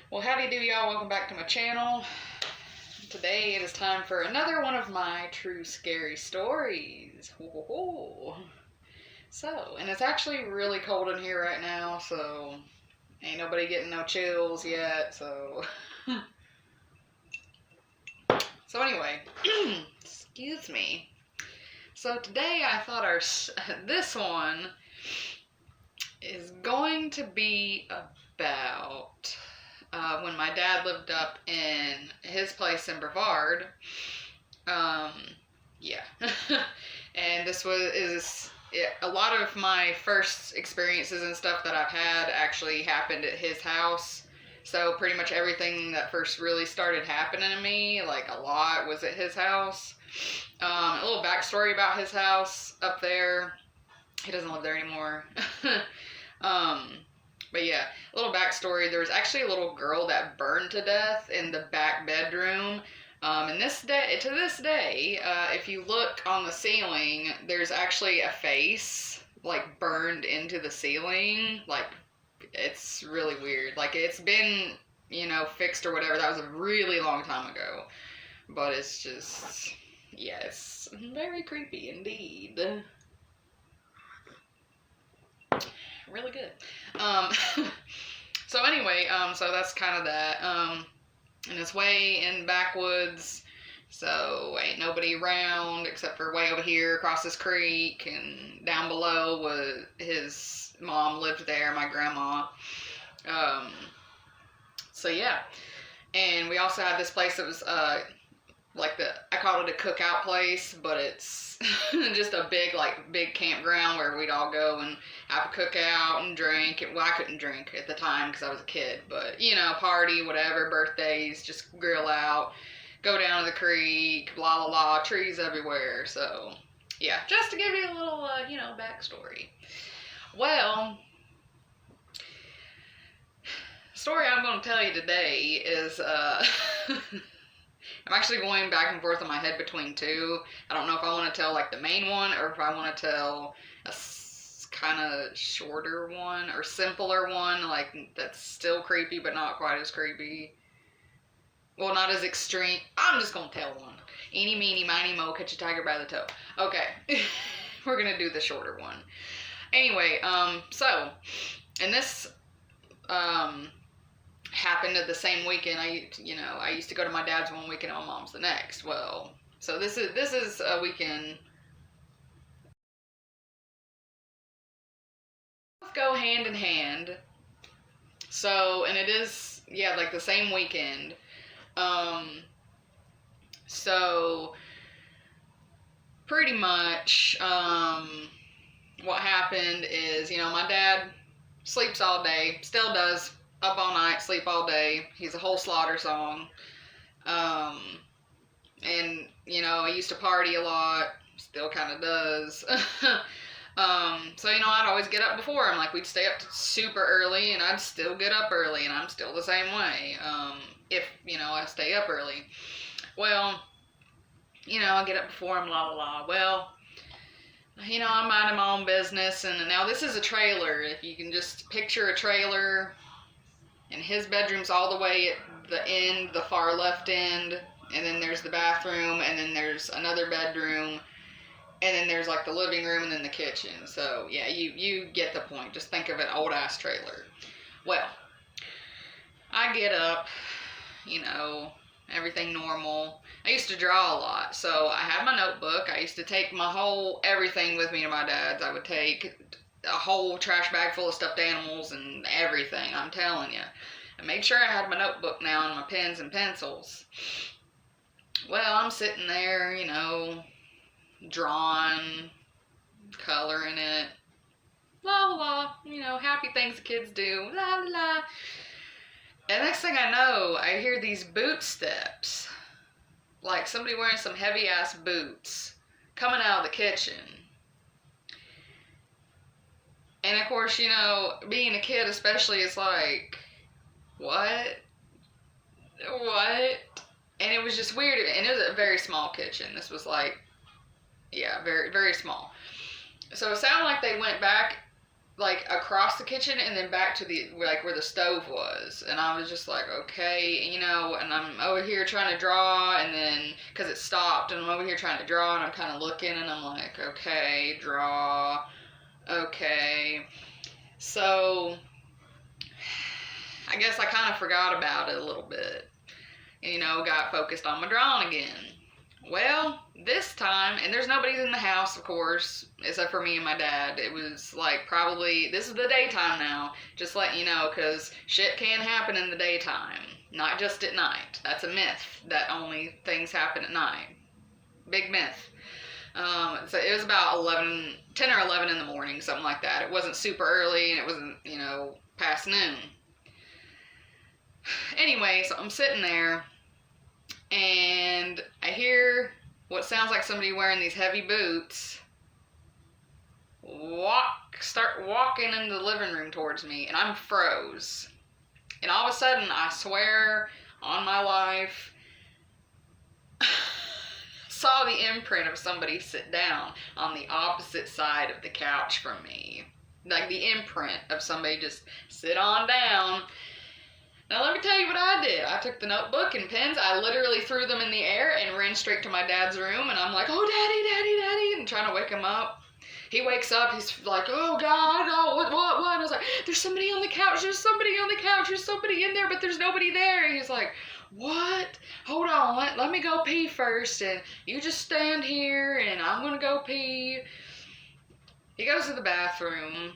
Well, howdy do y'all. Welcome back to my channel. Today it is time for another one of my true scary stories. So, and it's actually really cold in here right now, so ain't nobody getting no chills yet, so. So anyway, excuse me. So today I thought this one is going to be about when my dad lived up in his place in Brevard. Yeah. And a lot of my first experiences and stuff that I've had actually happened at his house. So pretty much everything that first really started happening to me, like a lot, was at his house. A little backstory about his house up there. He doesn't live there anymore. But yeah, a little backstory. There was actually a little girl that burned to death in the back bedroom. And to this day, if you look on the ceiling, there's actually a face like burned into the ceiling. Like, it's really weird. Like, it's been, fixed or whatever. That was a really long time ago. But it's just, yeah, it's very creepy indeed. Really good. Um, so anyway, so that's kind of that. And it's way in backwoods, so ain't nobody around except for way over here across this creek, and down below was his mom lived there, my grandma. So yeah, and we also had this place that was I called it a cookout place, but it's just a big campground where we'd all go and have a cookout and drink. Well, I couldn't drink at the time because I was a kid, but party, whatever, birthdays, just grill out, go down to the creek, blah blah blah, trees everywhere. So yeah, just to give you a little backstory. Well, the story I'm going to tell you today is I'm actually going back and forth in my head between two. I don't know if I want to tell like the main one or if I want to tell a kind of shorter one or simpler one, like that's still creepy but not quite as creepy. Well, not as extreme. I'm just going to tell one. Eeny, meeny, miny, mo, catch a tiger by the toe. Okay. We're going to do the shorter one. Anyway, so, and this, happened at the same weekend. I used to go to my dad's one weekend and my mom's the next. Well, so this is a weekend. Both go hand in hand. So, and it is, yeah, like the same weekend. So pretty much, what happened is, my dad sleeps all day, still does, up all night, sleep all day. He's a whole Slaughter song. And, he used to party a lot, still kind of does. So, I'd always get up before him. Like, we'd stay up super early, and I'd still get up early, and I'm still the same way. If, I stay up early. Well, I get up before him, blah, blah, blah. Well, I'm minding my own business, and now this is a trailer. If you can just picture a trailer, and his bedroom's all the way at the end, the far left end, and then there's the bathroom, and then there's another bedroom, and then there's like the living room, and then the kitchen. So yeah, you get the point. Just think of an old ass trailer. Well, I get up, everything normal. I used to draw a lot, so I had my notebook. I used to take my whole everything with me to my dad's. I would take a whole trash bag full of stuffed animals and everything, I'm telling you. I made sure I had my notebook now and my pens and pencils. Well, I'm sitting there, drawing, coloring it, blah, blah, blah, happy things the kids do, blah, blah. And next thing I know, I hear these boot steps, like somebody wearing some heavy ass boots coming out of the kitchen. And of course, being a kid especially, it's like, what? And it was just weird. And it was a very small kitchen. This was like, yeah, very, very small. So it sounded like they went back like across the kitchen and then back to the like where the stove was, and I was just like, okay, you know, and I'm over here trying to draw, and then because it stopped, and I'm over here trying to draw, and I'm kind of looking, and I'm like, okay, draw, okay, so I guess I kind of forgot about it a little bit, you know, got focused on my drawing again. Well, this time, and there's nobody in the house, of course, except for me and my dad. It was like probably, this is the daytime now, just letting you know, because shit can happen in the daytime, not just at night. That's a myth, that only things happen at night. Big myth. So it was about 10 or 11 in the morning, something like that. It wasn't super early, and it wasn't, you know, past noon. Anyway, so I'm sitting there, and I hear what sounds like somebody wearing these heavy boots start walking into the living room towards me, and I'm froze. And all of a sudden, I swear on my life, saw the imprint of somebody sit down on the opposite side of the couch from me. Like the imprint of somebody just sit on down. Now let me tell you what I did. I took the notebook and pens, I literally threw them in the air and ran straight to my dad's room, and I'm like, oh, daddy, and trying to wake him up. He wakes up, he's like, oh God, oh, what? And I was like, there's somebody on the couch, there's somebody in there, but there's nobody there. And he's like, what? Hold on, let me go pee first, and you just stand here, and I'm gonna go pee. He goes to the bathroom.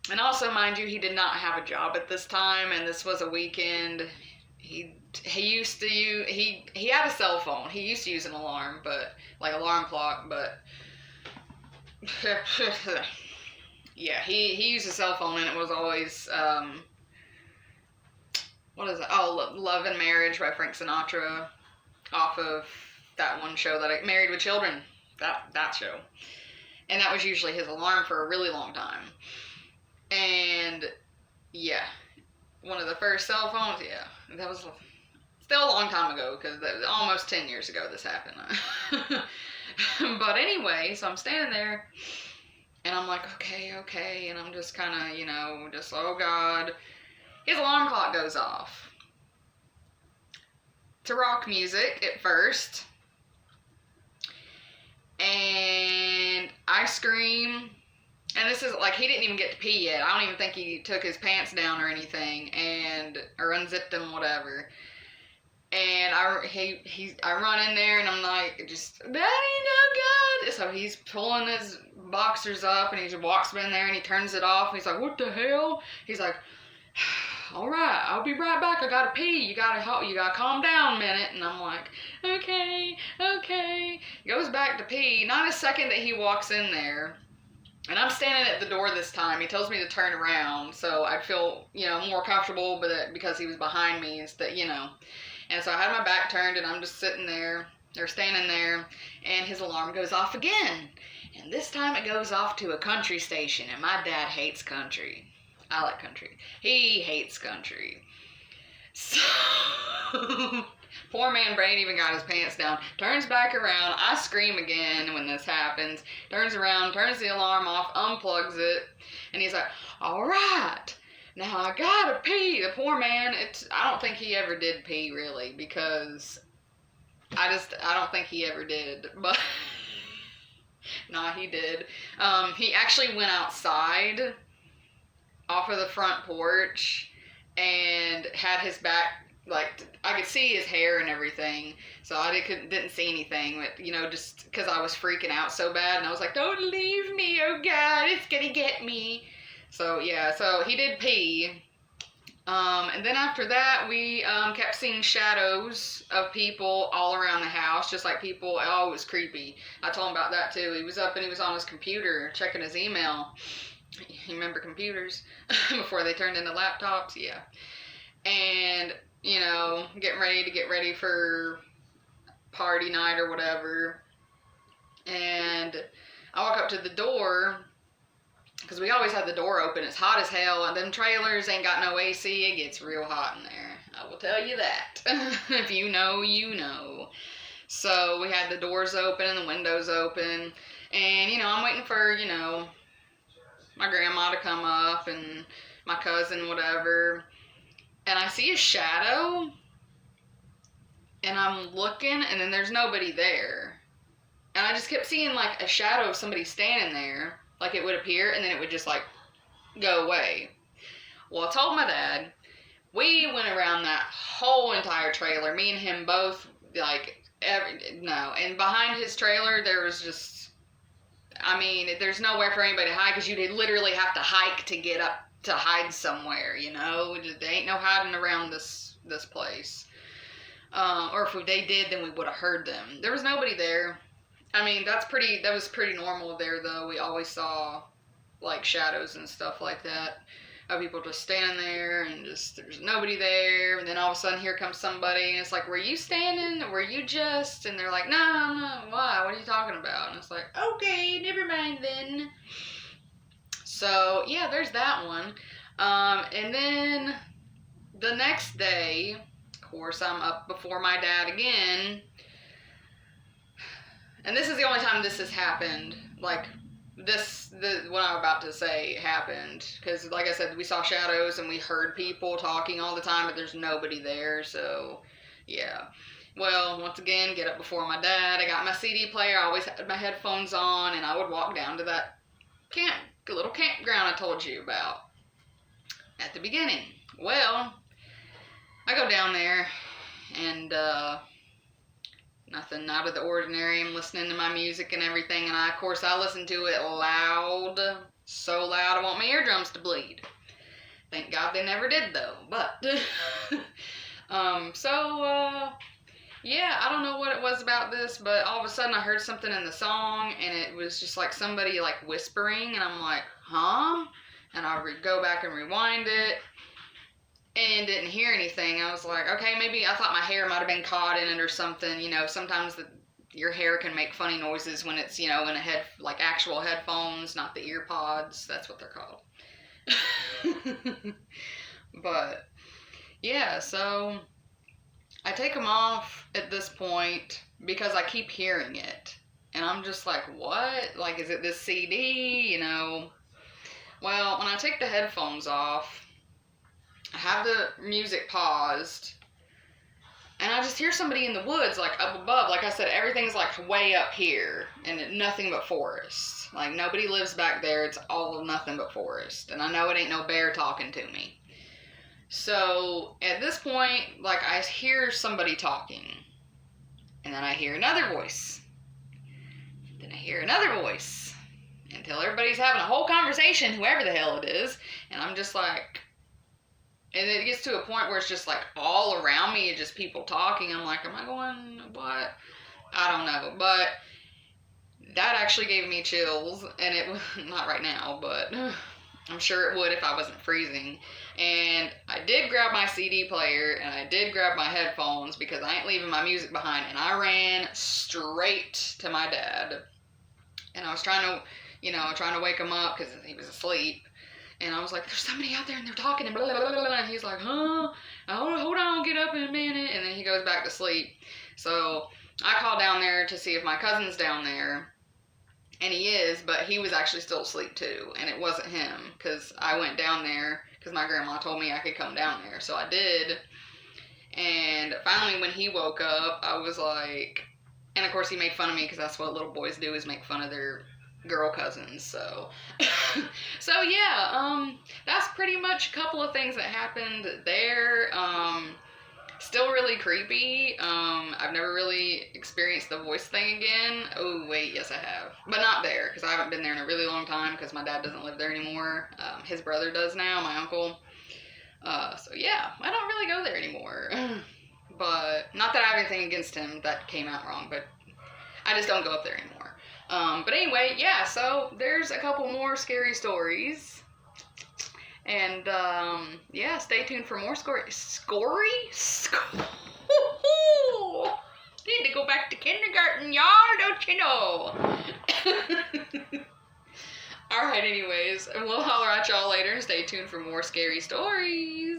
And also, mind you, he did not have a job at this time, and this was a weekend. He had a cell phone. He used to use an alarm, but like alarm clock, but yeah, he used a cell phone, and it was always what is it? Oh, Love and Marriage by Frank Sinatra, off of that one show that Married with Children, that show, and that was usually his alarm for a really long time. And yeah, one of the first cell phones, yeah, that was still a long time ago, because almost 10 years ago this happened. But anyway, so I'm standing there, and I'm like, okay, and I'm just kind of, you know, just, oh God. His alarm clock goes off to rock music at first, and I scream. And this is like, he didn't even get to pee yet. I don't even think he took his pants down or anything, or unzipped them, whatever. And I run in there, and I'm like, just, Daddy, no God. So he's pulling his boxers up, and he just walks in there, and he turns it off, and he's like, what the hell? He's like, all right, I'll be right back. I gotta pee. You gotta calm down a minute. And I'm like, okay. He goes back to pee. Not a second that he walks in there. And I'm standing at the door this time. He tells me to turn around, so I'd feel, you know, more comfortable, but because he was behind me, instead, you know. And so I had my back turned, and I'm just sitting there, or standing there, and his alarm goes off again. And this time it goes off to a country station, and my dad hates country. I like country. He hates country. So poor man Brain even got his pants down, turns back around. I scream again when this happens. Turns around, turns the alarm off, unplugs it, and he's like, all right, now I gotta pee. The poor man, I don't think he ever did pee, really, because I don't think he ever did, but nah, he did. He actually went outside off of the front porch and had his back, like, I could see his hair and everything, so I didn't see anything, but, you know, just because I was freaking out so bad, and I was like, don't leave me, oh God, it's gonna get me. So, yeah, so he did pee, and then after that, we kept seeing shadows of people all around the house, just like people. Oh, it was creepy. I told him about that, too. He was up, and he was on his computer, checking his email. You remember computers before they turned into laptops? Yeah. And, you know, getting ready for party night or whatever. And I walk up to the door, because we always had the door open. It's hot as hell, and them trailers ain't got no AC. It gets real hot in there. I will tell you that. If you know, you know. So we had the doors open and the windows open. And, you know, I'm waiting for, you know, my grandma to come up and my cousin, whatever. And I see a shadow, and I'm looking, and then there's nobody there. And I just kept seeing, like, a shadow of somebody standing there. Like, it would appear, and then it would just, like, go away. Well, I told my dad. We went around that whole entire trailer. Me and him both, like, and behind his trailer, there was just, I mean, there's nowhere for anybody to hide, because you'd literally have to hike to get up to hide somewhere, you know? There ain't no hiding around this place. Or if they did, then we would have heard them. There was nobody there. I mean, that was pretty normal there, though. We always saw, like, shadows and stuff like that of people just standing there, and just, there's nobody there, and then all of a sudden here comes somebody, and it's like, were you standing? Were you just? And they're like, no, why? What are you talking about? And it's like, okay, never mind then. So, yeah, there's that one. And then the next day, of course, I'm up before my dad again, and this is the only time this has happened, like, what I'm about to say happened, because, like I said, we saw shadows and we heard people talking all the time, but there's nobody there, so, yeah. Well, once again, get up before my dad. I got my CD player. I always had my headphones on, and I would walk down to that little campground I told you about at the beginning. Well, I go down there, and, nothing out of the ordinary. I'm listening to my music and everything, and of course I listen to it loud, so loud I want my eardrums to bleed. Thank God they never did, though. But yeah, I don't know what it was about this, but all of a sudden I heard something in the song, and it was just like somebody like whispering, and I'm like, huh? And I go back and rewind it, and didn't hear anything. I was like, okay, maybe I thought my hair might have been caught in it or something. You know, sometimes your hair can make funny noises when it's, you know, in like actual headphones, not the ear pods. That's what they're called. But, yeah, so I take them off at this point because I keep hearing it. And I'm just like, what? Like, is it this CD? You know? Well, when I take the headphones off, I have the music paused, and I just hear somebody in the woods, like, up above. Like I said, everything's, like, way up here, and nothing but forest. Like, nobody lives back there. It's all nothing but forest. And I know it ain't no bear talking to me. So, at this point, like, I hear somebody talking, and then I hear another voice. Then I hear another voice, until everybody's having a whole conversation, whoever the hell it is, and I'm just like... And it gets to a point where it's just like all around me and just people talking. I'm like, am I going, what? I don't know. But that actually gave me chills. And it was, not right now, but I'm sure it would if I wasn't freezing. And I did grab my CD player, and I did grab my headphones, because I ain't leaving my music behind. And I ran straight to my dad. And I was trying to wake him up because he was asleep. And I was like, there's somebody out there and they're talking and blah, blah, blah, blah. And he's like, huh? Hold on, get up in a minute. And then he goes back to sleep. So I called down there to see if my cousin's down there. And he is, but he was actually still asleep too. And it wasn't him, because I went down there because my grandma told me I could come down there. So I did. And finally when he woke up, I was like, and of course he made fun of me, because that's what little boys do, is make fun of their girl cousins. So so yeah, that's pretty much a couple of things that happened there. Still really creepy. I've never really experienced the voice thing again. Oh wait, yes I have, but not there, because I haven't been there in a really long time, because my dad doesn't live there anymore. His brother does now, my uncle. So yeah, I don't really go there anymore. But not that I have anything against him. That came out wrong, but I just don't go up there anymore. But anyway, yeah, so there's a couple more scary stories. And, yeah, stay tuned for more stories. Need to go back to kindergarten, y'all, don't you know? Alright, anyways, and we'll holler at y'all later, and stay tuned for more scary stories.